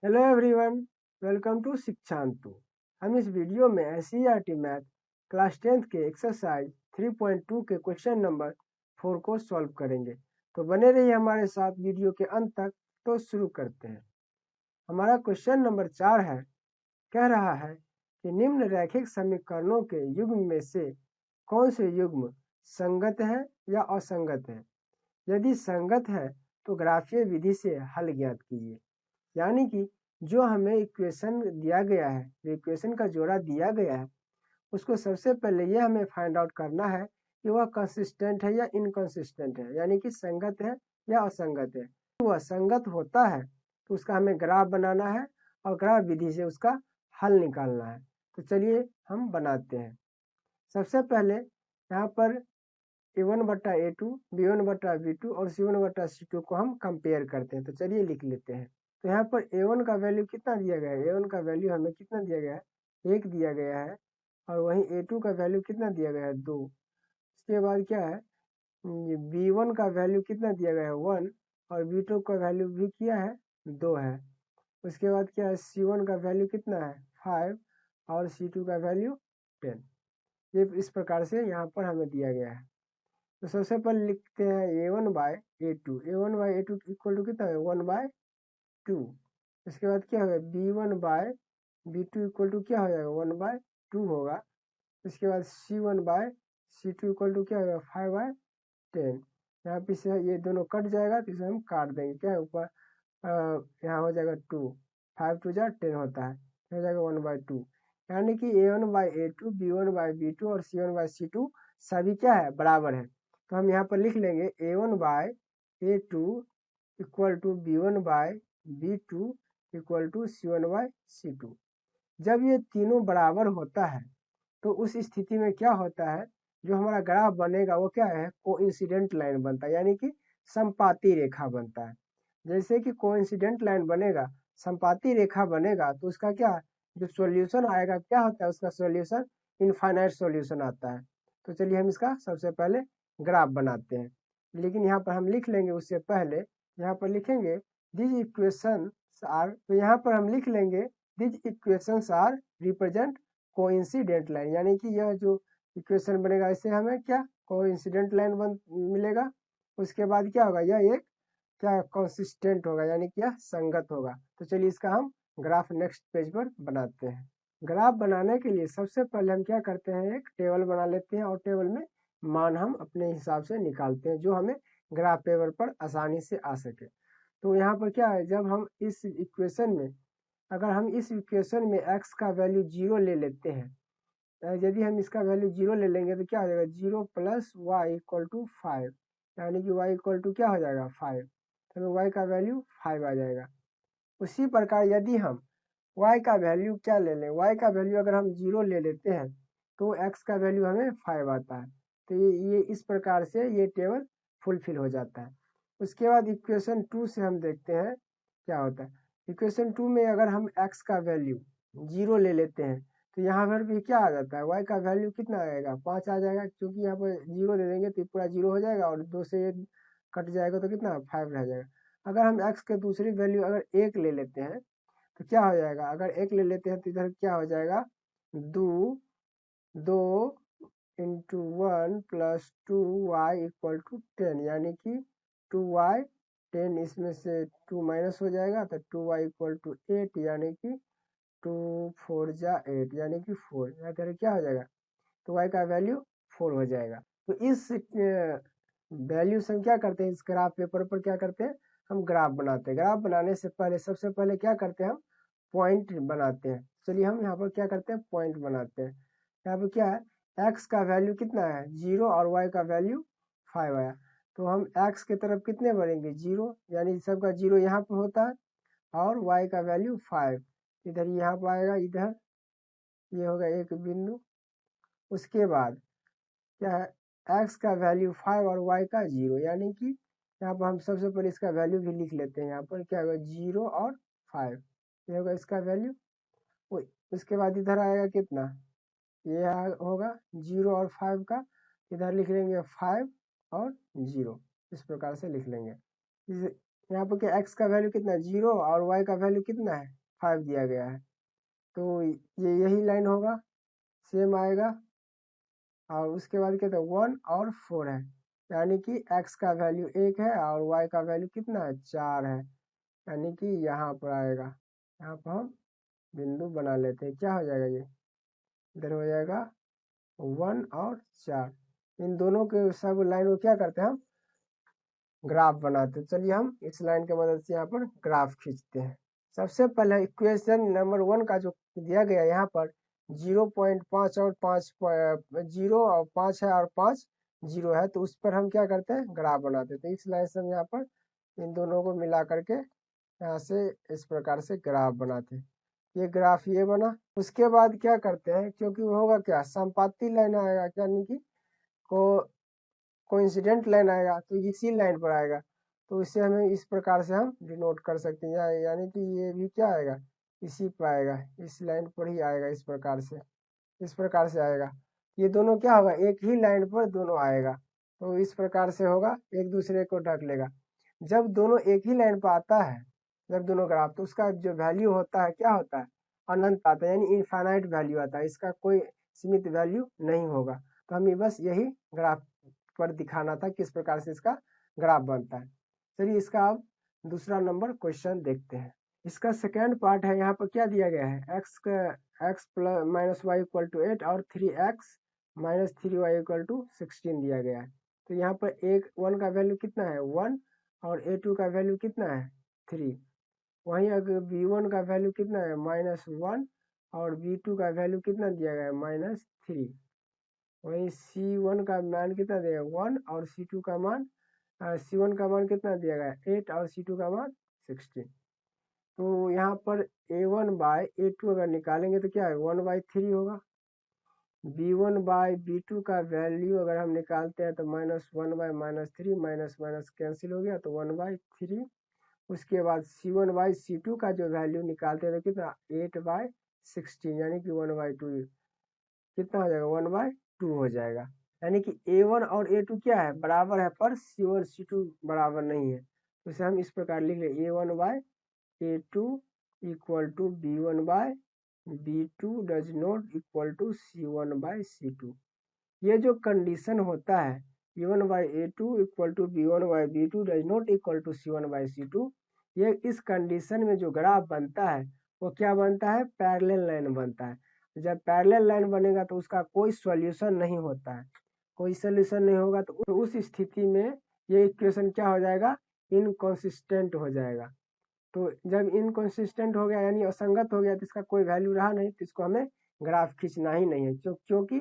Hello everyone, welcome to Shikshantu. हम इस video में एससीईआरटी मैथ क्लास 10th के एक्सरसाइज 3.2 के क्वेश्चन नंबर 4 को सॉल्व करेंगे। तो बने रहिए हमारे साथ वीडियो के अंत तक। तो शुरू करते हैं। हमारा क्वेश्चन नंबर 4 है, कह रहा है कि निम्न रैखिक समीकरणों के युग्म में से कौन से युग्म संगत है या असंगत है। यदि संगत है तो ग्राफीय विधि से हल ज्ञात कीजिए। यानी कि जो हमें इक्वेशन दिया गया है, जो इक्वेशन का जोड़ा दिया गया है, उसको सबसे पहले ये हमें फाइंड आउट करना है कि वह कंसिस्टेंट है या इनकंसिस्टेंट है, यानी कि संगत है या असंगत है। वह संगत होता है तो उसका हमें ग्राफ बनाना है और ग्राफ विधि से उसका हल निकालना है। तो चलिए हम बनाते हैं। सबसे पहले यहाँ पर a1/a2, b1/b2 और c1/c2 को हम कंपेयर करते हैं। तो चलिए लिख लेते हैं। तो यहाँ पर a1 का वैल्यू कितना दिया गया है, a1 का वैल्यू हमें कितना दिया गया है, 1 दिया गया है। और वहीं a2 का वैल्यू कितना दिया गया है, 2। इसके बाद क्या है, b1 का वैल्यू कितना दिया गया है, 1। और b2 का वैल्यू भी किया है, 2 है। उसके बाद क्या है, c1 का वैल्यू कितना है, 5। और c2 का वैल्यू 10। ये इस प्रकार से यहाँ पर हमें दिया गया है। तो सबसे पहले लिखते हैं a1/a2। a1/a2 इक्वल टू कितना है, 1/2। इसके बाद क्या होगा, b1/b2 इक्वल टू क्या हो जाएगा, 1/2 होगा। इसके बाद c1/c2 इक्वल टू क्या होगा, 5/10। यहाँ पे से ये दोनों कट जाएगा तो इसे हम काट देंगे। क्या है ऊपर, यहाँ हो जाएगा 2। 5 2 जा 10 होता है, हो जाएगा 1/2। यानी कि a1/a2, b1/b2 और c1/c2 सभी क्या है, बराबर है। तो हम यहाँ पर लिख लेंगे a1/a2 equal to b1/b2 equal to c1/c2। जब ये तीनों बराबर होता है तो उस स्थिति में क्या होता है, जो हमारा ग्राफ बनेगा वो क्या है, कोइंसिडेंट लाइन बनता है, यानी कि संपाती रेखा बनता है। जैसे कि कोइंसिडेंट लाइन बनेगा, संपाती रेखा बनेगा, तो उसका क्या, जो सॉल्यूशन आएगा क्या होता है, उसका सॉल्यूशन इनफाइनाइट सॉल्यूशन आता है। तो चलिए हम इसका सबसे पहले ग्राफ बनाते हैं। लेकिन यहाँ पर हम लिख लेंगे, उससे पहले यहाँ पर लिखेंगे दिस इक्वेशंस आर। तो यहाँ पर हम लिख लेंगे this equations are represent coincident line, यानी कि यह जो इक्वेशन बनेगा इससे हमें क्या, कोइंसिडेंट लाइन बन मिलेगा। उसके बाद क्या होगा, यह एक क्या कंसिस्टेंट होगा, यानी कि यह संगत होगा। तो चलिए इसका हम ग्राफ नेक्स्ट पेज पर बनाते हैं। ग्राफ बनाने के लिए सबसे पहले हम क्या करते हैं, एक टेबल बना लेते हैं और टेबल में मान हम अपने हिसाब से निकालते हैं जो हमें ग्राफ पेपर पर आसानी से आ सके। तो यहाँ पर क्या है, जब हम इस इक्वेशन में, अगर हम इस इक्वेशन में x का वैल्यू 0 ले लेते हैं, यदि हम इसका वैल्यू 0 ले लेंगे तो क्या हो जाएगा, 0 + y इक्वल टू 5। यानी कि y इक्वल टू क्या हो जाएगा, 5। तो y का वैल्यू 5 आ जाएगा। उसी प्रकार यदि हम y का वैल्यू क्या ले लें, y का वैल्यू अगर हम 0 ले लेते हैं तो x का वैल्यू हमें 5 आता है। तो ये इस प्रकार से ये टेबल फुलफिल हो जाता है। उसके बाद इक्वेशन 2 से हम देखते हैं क्या होता है। इक्वेशन 2 में अगर हम x का वैल्यू 0 ले लेते हैं तो यहाँ पर भी क्या आ जाता है, y का वैल्यू कितना आएगा, 5 आ जाएगा। क्योंकि यहाँ पर 0 दे देंगे तो पूरा 0 हो जाएगा और 2 से ये कट जाएगा तो कितना, 5 रह जाएगा। अगर हम x के दूसरी वैल्यू अगर 1 ले लेते हैं तो क्या हो जाएगा, अगर 1 ले लेते हैं तो इधर क्या हो जाएगा, 2 इंटू 1 + 2y इक्वल टू 10। यानी कि 2y 10, इसमें से 2 माइनस हो जाएगा तो 2y इक्वल टू 8। यानी कि 2 4 जा 8, यानी कि 4। यहाँ पर क्या हो जाएगा, तो y का वैल्यू 4 हो जाएगा। तो इस वैल्यू से हम क्या करते हैं, इस ग्राफ पेपर पर क्या करते हैं, हम ग्राफ बनाते हैं। ग्राफ बनाने से पहले सबसे पहले क्या करते हैं, हम पॉइंट बनाते हैं। चलिए हम यहाँ पर क्या करते हैं, पॉइंट बनाते हैं। यहाँ पर क्या है, x का वैल्यू कितना है, 0 और y का वैल्यू 5 आया। तो हम x के तरफ कितने बढ़ेंगे, 0, यानी सबका 0 यहाँ पर होता है। और y का वैल्यू 5 इधर यहाँ पर आएगा, इधर ये होगा एक बिंदु। उसके बाद क्या है, x का वैल्यू 5 और y का 0, यानी कि यहाँ पर हम सबसे पहले इसका वैल्यू भी लिख लेते हैं। यहाँ पर क्या होगा, 0 और 5, ये होगा इसका वैल्यू। उसके बाद इधर आएगा कितना, ये होगा 0 और 5 का, इधर लिख लेंगे 5 और 0, इस प्रकार से लिख लेंगे। यहाँ पर क्या x का वैल्यू कितना है 0 और y का वैल्यू कितना है 5 दिया गया है, तो ये यही लाइन होगा, सेम आएगा। और उसके बाद क्या था 1 और 4 है, यानी कि x का वैल्यू 1 है और y का वैल्यू कितना है 4 है, यानी कि यहाँ पर आएगा। यहाँ पर हम बिंदु बना लेते हैं, क्या हो जाएगा ये इधर हो जाएगा 1 और 4। इन दोनों के सब लाइन को क्या करते हैं हम ग्राफ बनाते हैं। चलिए हम इस लाइन की मदद से यहाँ पर ग्राफ खींचते हैं। सबसे पहले इक्वेशन नंबर 1 का जो दिया गया यहाँ पर 0.5 और 5 0 और 5 है और 5 0 है, तो उस पर हम क्या करते हैं ग्राफ बनाते हैं। तो इस लाइन से हम यहाँ पर इन दोनों को मिला करके यहाँ से इस प्रकार से ग्राफ बनाते हैं। ये ग्राफ ये बना। उसके बाद क्या करते हैं, क्योंकि वो होगा क्या संपाती लाइन आएगा, यानी कि कोइंसिडेंट लाइन आएगा, तो इसी लाइन पर आएगा, तो इसे हमें इस प्रकार से हम डिनोट कर सकते हैं, यानी कि ये भी क्या आएगा इसी पर आएगा, इस लाइन पर ही आएगा, इस प्रकार से आएगा। ये दोनों क्या होगा एक ही लाइन पर दोनों आएगा, तो इस प्रकार से होगा, एक दूसरे को ढक लेगा। जब दोनों एक ही लाइन पर आता है, जब दोनों ग्राफ, तो उसका जो वैल्यू होता है क्या होता है अनंत आता है, यानी इनफाइनाइट वैल्यू आता है, इसका कोई सीमित वैल्यू नहीं होगा। तो हमें बस यही ग्राफ पर दिखाना था किस प्रकार से इसका ग्राफ बनता है। चलिए इसका अब दूसरा नंबर क्वेश्चन देखते हैं। इसका सेकेंड पार्ट है, यहाँ पर क्या दिया गया है x plus minus y equal to 8 और 3x minus 3y equal to 16 दिया गया है। तो यहाँ पर a1 का वैल्यू कितना है 1 और a2 का वैल्यू कितना है 3। वहीं अगर b1 का वैल्यू कितना है -1 और b2 का वैल्यू कितना दिया गया है -3। वहीं C1 का मान कितना दिया 1 और C2 का मान C1 का मान कितना दिया गया 8 और C2 का मान 16। तो यहाँ पर A1 बाय A2 अगर निकालेंगे तो क्या है 1/3 होगा। B1 बाय B2 का वैल्यू अगर हम निकालते हैं तो -1 बाय -3 माइनस माइनस कैंसिल हो गया, तो 1/3। उसके बाद C1 बाई C2 का जो वैल्यू निकालते हैं तो कितना 8/16, यानी कि 1/2 कितना हो जाएगा 1/2 हो जाएगा। यानी कि A1 और A2 क्या है बराबर है, पर C1 C2 बराबर नहीं है, तो इसे हम इस प्रकार लिख ले A1 by A2 equal to B1 by B2 does not equal to C1 by C2। ये जो कंडीशन होता है A1 by A2 equal to B1 by B2 does not equal to C1 by C2, ये इस condition में जो graph बनता है वो क्या बनता है पैरेलल लाइन बनता है। जब पैरेलल लाइन बनेगा तो उसका कोई सॉल्यूशन नहीं होता है, कोई सॉल्यूशन नहीं होगा, तो उस स्थिति में ये इक्वेशन क्या हो जाएगा इनकंसिस्टेंट हो जाएगा। तो जब इनकंसिस्टेंट हो गया यानी असंगत हो गया, तो इसका कोई वैल्यू रहा नहीं, तो इसको हमें ग्राफ खींचना ही नहीं है, क्योंकि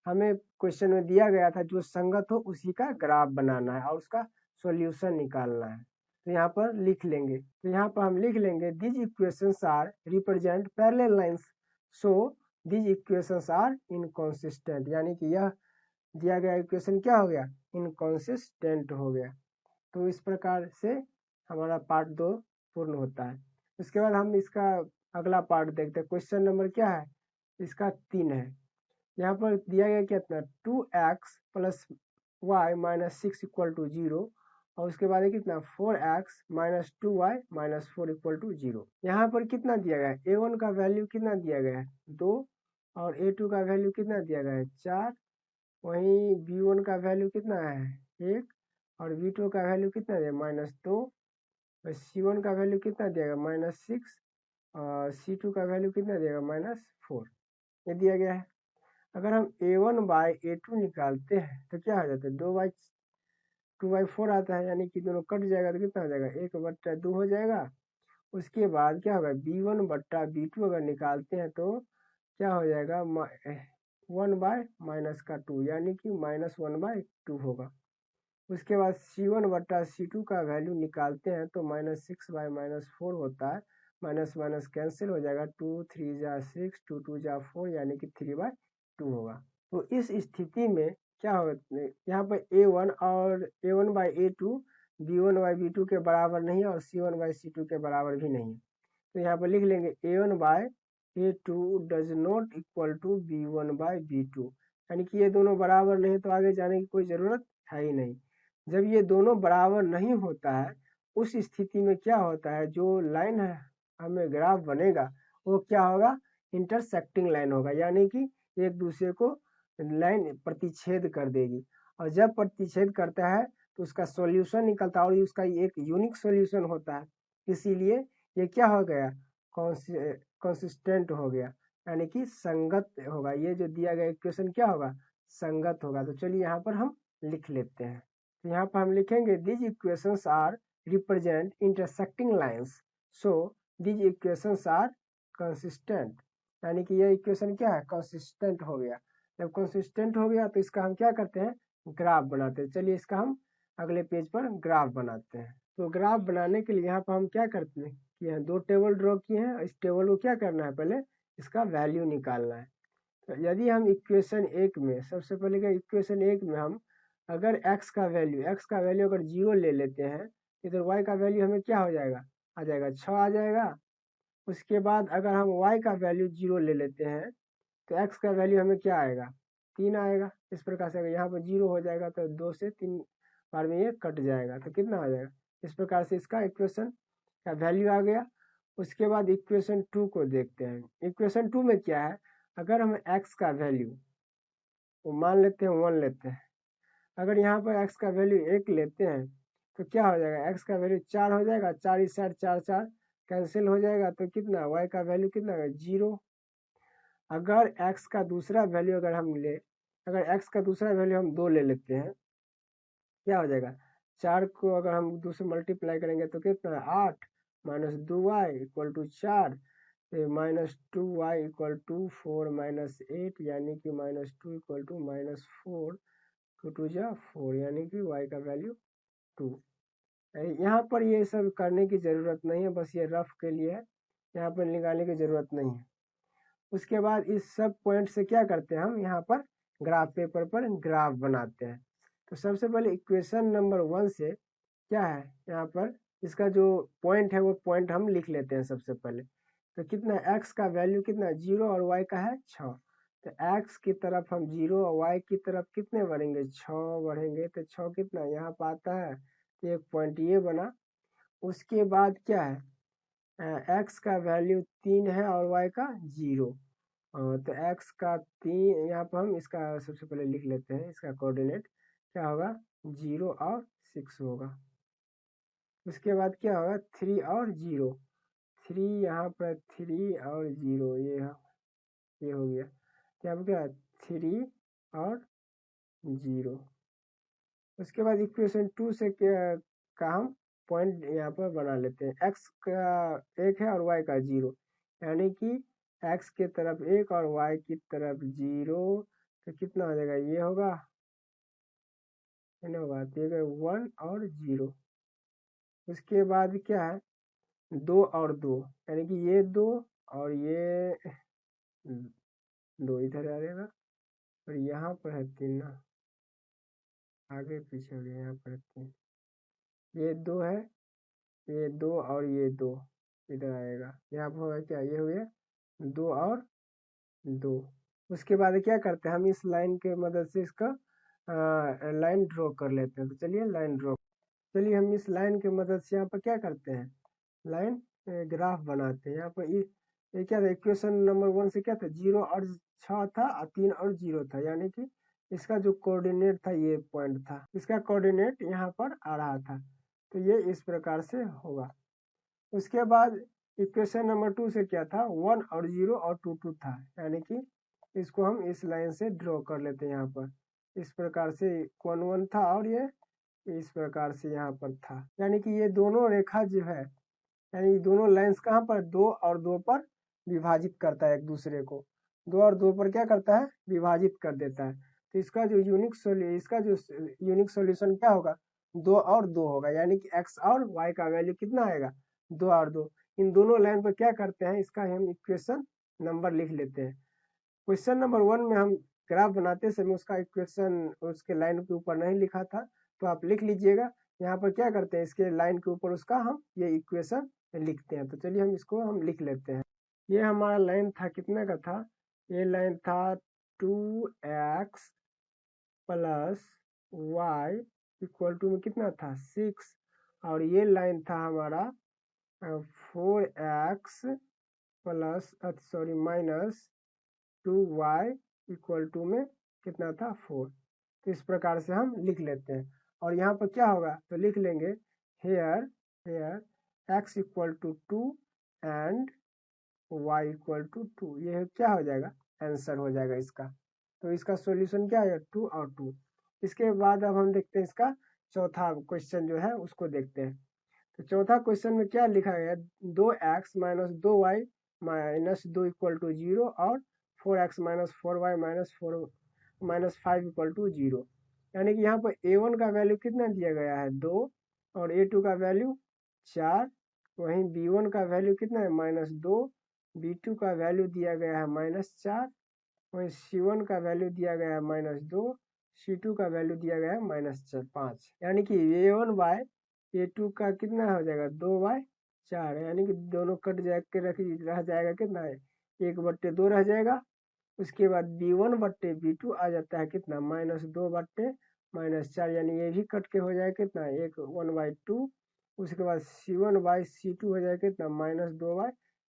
हमें क्वेश्चन में दिया गया था जो संगत हो उसी का ग्राफ बनाना है और उसका सॉल्यूशन निकालना है। तो यहाँ पर लिख लेंगे, तो यहाँ पर हम लिख लेंगे these equations are represent parallel lines, so these equations are inconsistent, यानी कि यह दिया गया इक्वेशन क्या हो गया इनकंसिस्टेंट हो गया। तो इस प्रकार से हमारा पार्ट 2 पूर्ण होता है। उसके बाद हम इसका अगला पार्ट देखते हैं। क्वेश्चन नंबर क्या है इसका 3 है। यहाँ पर दिया गया कितना 2x plus y minus 6 equal to 0, और उसके बाद कितना 4x minus 2y minus 4 equal to 0। यहाँ पर कितना दिया गया है A1 का वैल्यू कितना दिया गया है 2 और A2 का वैल्यू कितना दिया गया है 4। वहीं B1 का वैल्यू कितना है 1 और B2 का वैल्यू कितना दिया -2। और C1 का वैल्यू कितना दिया -6 और C2 का वैल्यू कितना दिया -4, ये दिया गया है। अगर हम A1 बाय A2 निकालते हैं तो क्या हो जाता है 2/4 आता है, यानी कि दोनों कट जाएगा तो कितना हो जाएगा 1/2 हो जाएगा। उसके बाद क्या होगा B1 बट्टा B2 अगर निकालते हैं तो क्या हो जाएगा 1/-2, यानी कि -1/2 होगा। उसके बाद C1 बट्टा C2 का वैल्यू निकालते हैं तो -6/-4 होता है, माइनस माइनस कैंसिल हो जाएगा, 2 3 जा 6 2 2 जा 4, यानी कि 3/2 होगा। तो इस स्थिति में क्या होगा यहाँ पर A1 और A1 by A2 B1 by B2 के बराबर नहीं है और C1 बाई C2 के बराबर भी नहीं है, तो यहाँ पर लिख लेंगे A1 by A2 does not equal to B1 by B2, यानी कि ये दोनों बराबर नहीं तो आगे जाने की कोई ज़रूरत है ही नहीं। जब ये दोनों बराबर नहीं होता है उस स्थिति में क्या होता है, जो लाइन है हमें ग्राफ बनेगा वो क्या होगा, इंटरसेक्टिंग लाइन होगा, यानी कि एक दूसरे को लाइन प्रतिच्छेद कर देगी। और जब प्रतिच्छेद करता है तो उसका सॉल्यूशन निकलता है और उसका एक यूनिक सॉल्यूशन होता है, इसीलिए ये क्या हो गया, कंसिस्टेंट हो गया, यानी कि संगत होगा। ये जो दिया गया इक्वेशन क्या होगा, संगत होगा। तो चलिए यहाँ पर हम लिख लेते हैं। तो यहाँ पर हम लिखेंगे these equations are represent intersecting lines, so these equations are consistent, यानी कि ये इक्वेशन क्या है, कंसिस्टेंट हो गया। जब कंसिस्टेंट हो गया तो इसका हम क्या करते हैं, ग्राफ बनाते हैं। चलिए इसका हम अगले पेज पर ग्राफ बनाते हैं। तो ग्राफ बनाने के लिए यहाँ पर हम क्या करते हैं कि यहाँ दो टेबल ड्रॉ किए हैं। इस टेबल को क्या करना है, पहले इसका वैल्यू निकालना है। तो यदि हम इक्वेशन एक में, सबसे पहले क्या, इक्वेशन एक में हम अगर x का वैल्यू अगर 0 ले लेते हैं, इधर y का वैल्यू हमें क्या हो जाएगा, आ जाएगा 6 आ जाएगा। उसके बाद अगर हम y का वैल्यू 0 ले लेते हैं तो x का वैल्यू हमें क्या आएगा, 3 आएगा। इस प्रकार से अगर यहाँ पर 0 हो जाएगा तो 2 से 3 बार में ये कट जाएगा, तो कितना आ जाएगा। इस प्रकार से इसका इक्वेशन का वैल्यू आ गया। उसके बाद इक्वेशन 2 को देखते हैं। इक्वेशन 2 में क्या है, अगर हम x का वैल्यू वो मान लेते हैं 1 लेते हैं, अगर यहाँ पर x का वैल्यू 1 लेते हैं तो क्या हो जाएगा, x का वैल्यू 4 हो जाएगा, 4 इस साइड 4 4 कैंसिल हो जाएगा, तो कितना y का वैल्यू कितना है, 0। अगर x का दूसरा वैल्यू अगर हम ले, अगर x का दूसरा वैल्यू हम 2 ले लेते हैं, क्या हो जाएगा, 4 को अगर हम 2 से मल्टीप्लाई करेंगे तो कितना है, 8 minus 2y equal to 4, minus 2y equal to 4 minus 8, यानी कि माइनस 2 इक्वल टू माइनस 4, 2 2 जा 4, यानी कि y का वैल्यू 2। यहाँ पर ये सब करने की ज़रूरत नहीं है, बस ये रफ के लिए है, यहाँ पर निकालने की ज़रूरत नहीं है। उसके बाद इस सब पॉइंट से क्या करते हैं, हम यहाँ पर ग्राफ पेपर पर ग्राफ बनाते हैं। तो सबसे पहले इक्वेशन नंबर 1 से क्या है, यहाँ पर इसका जो पॉइंट है वो पॉइंट हम लिख लेते हैं सबसे पहले। तो कितना, x का वैल्यू कितना, 0 और y का है 6। तो x की तरफ हम 0 और y की तरफ कितने बढ़ेंगे, 6 बढ़ेंगे। तो 6 कितना यहाँ पर आता है, तो एक पॉइंट ये बना। उसके बाद क्या है, x का वैल्यू 3 है और y का 0। तो x का 3, यहाँ पर हम इसका सबसे पहले लिख लेते हैं, इसका कोऑर्डिनेट क्या होगा, 0 और 6 होगा। उसके बाद क्या होगा, 3 और 0, 3 यहाँ पर 3 और 0, ये हो गया। क्या हो गया, 3 और 0। उसके बाद इक्वेशन 2 से क्या का हम पॉइंट यहाँ पर बना लेते हैं। x का 1 है और y का 0, यानी कि x के तरफ 1 और y की तरफ 0, तो कितना हो जाएगा, ये होगा, होगा तो 1 और 0। उसके बाद क्या है, 2 और 2, यानी कि ये 2 और ये 2 इधर आ जाएगा, और यहाँ पर है 3 ना, आगे पीछे हो गया, यहाँ पर 3, ये 2 है, ये 2 और ये 2 इधर आएगा। यहाँ पर होगा क्या, ये हो गया 2 और 2। उसके बाद क्या करते हैं, हम इस लाइन के मदद से इसका लाइन ड्रॉ कर लेते हैं। तो चलिए लाइन ड्रॉ, चलिए हम इस लाइन के मदद से यहाँ पर क्या करते हैं, लाइन ग्राफ बनाते हैं। यहाँ पर ये क्या था, इक्वेशन नंबर 1 से क्या था, 0 और 6 था और 3 और 0 था, यानी कि इसका जो कोऑर्डिनेट था ये पॉइंट था, इसका कोऑर्डिनेट यहाँ पर आ रहा था। तो ये इस प्रकार से होगा। उसके बाद इक्वेशन नंबर 2 से क्या था, 1 और 0 और 2 2 था, यानी कि इसको हम इस लाइन से ड्रॉ कर लेते हैं। यहाँ पर इस प्रकार से 1 1 था और ये इस प्रकार से यहाँ पर था, यानी कि ये दोनों रेखा जो है, यानी दोनों लाइंस कहाँ पर, 2 और 2 पर विभाजित करता है एक दूसरे को, 2 और 2 पर क्या करता है, विभाजित कर देता है। तो इसका जो यूनिक सॉल्यूशन क्या होगा, 2 और 2 होगा, यानी कि x और y का वैल्यू कितना आएगा, 2 और 2। इन दोनों लाइन पर क्या करते हैं, इसका हम इक्वेशन नंबर लिख लेते हैं। क्वेश्चन नंबर 1 में हम ग्राफ बनाते समय उसका इक्वेशन उसके लाइन के ऊपर नहीं लिखा था, तो आप लिख लीजिएगा। यहाँ पर क्या करते हैं, इसके लाइन के ऊपर उसका हम ये इक्वेशन लिखते हैं। तो चलिए हम इसको हम लिख लेते हैं। ये हमारा लाइन था, कितने का था, ये लाइन था 2x plus y equal to में कितना था, 6 और ये लाइन था हमारा 4x plus sorry minus 2y equal to में कितना था 4। तो इस प्रकार से हम लिख लेते हैं और यहाँ पर क्या होगा तो लिख लेंगे here x equal to 2 and y equal to 2। ये क्या हो जाएगा आंसर हो जाएगा इसका। तो इसका सॉल्यूशन क्या है 2 और 2। इसके बाद अब हम देखते हैं इसका चौथा क्वेश्चन जो है उसको देखते हैं। तो चौथा क्वेश्चन में क्या लिखा गया 2x minus 2y minus 2 equal to 0 और 4x minus 4y minus 5 equal to 0। यानी कि यहाँ पर a1 का वैल्यू कितना दिया गया है 2 और a2 का वैल्यू 4। वहीं b1 का वैल्यू कितना है -2, b2 का वैल्यू दिया गया है -4, वहीं c1 का वैल्यू दिया गया है -2, c2 का वैल्यू दिया गया है -5। यानी कि a1 बाय a2 का कितना हो जाएगा 2/4 यानी कि दोनों कट जाके रह जाएगा कितना है 1/2 रह जाएगा। उसके बाद b1/b2 आ जाता है कितना -2/-4 यानी ये भी कट के हो जाएगा कितना 1/2। उसके बाद c1/c2 हो जाएगा कितना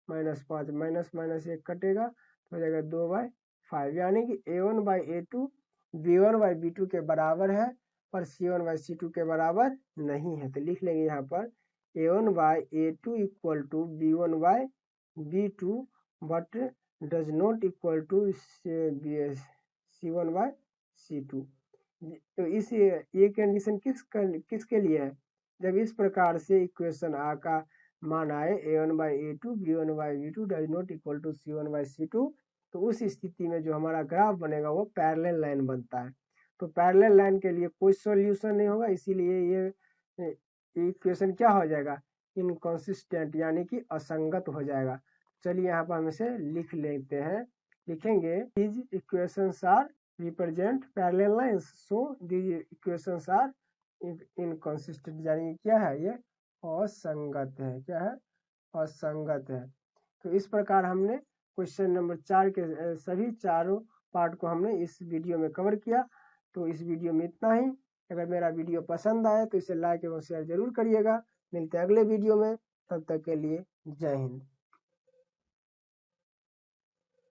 -2/-5 माइनस माइनस एक कटेगा तो हो जाएगा 2/5 यानी कि a1/a2 b1/b2 के बराबर है पर c1/c2 के बराबर नहीं है। तो लिख लेंगे यहाँ पर a1/a2 equal to b1/b2 but does not equal to c1/c2। तो इस ये कंडीशन किसके लिए है जब इस प्रकार से इक्वेशन आ का मान आए a1/a2 b1/b2 does not equal to c1/c2। तो उस स्थिति में जो हमारा ग्राफ बनेगा वो पैरेलल लाइन बनता है। तो पैरेलल लाइन के लिए कोई सॉल्यूशन नहीं होगा इसीलिए ये इक्वेशन क्या हो जाएगा इनकंसिस्टेंट यानी कि असंगत हो जाएगा। चलिए यहाँ पर हम इसे लिख लेते हैं। लिखेंगे these equations are represent parallel lines so these equations are inconsistent यानी क्या है ये असंगत है। क्या है असंगत है। तो इस प्रकार हमने क्वेश्चन नंबर 4 के सभी चारों पार्ट को हमने इस वीडियो में कवर किया। तो इस वीडियो में इतना ही। अगर मेरा वीडियो पसंद आए तो इसे लाइक एवं शेयर जरूर करिएगा। मिलते हैं अगले वीडियो में, तब तक के लिए जय हिंद।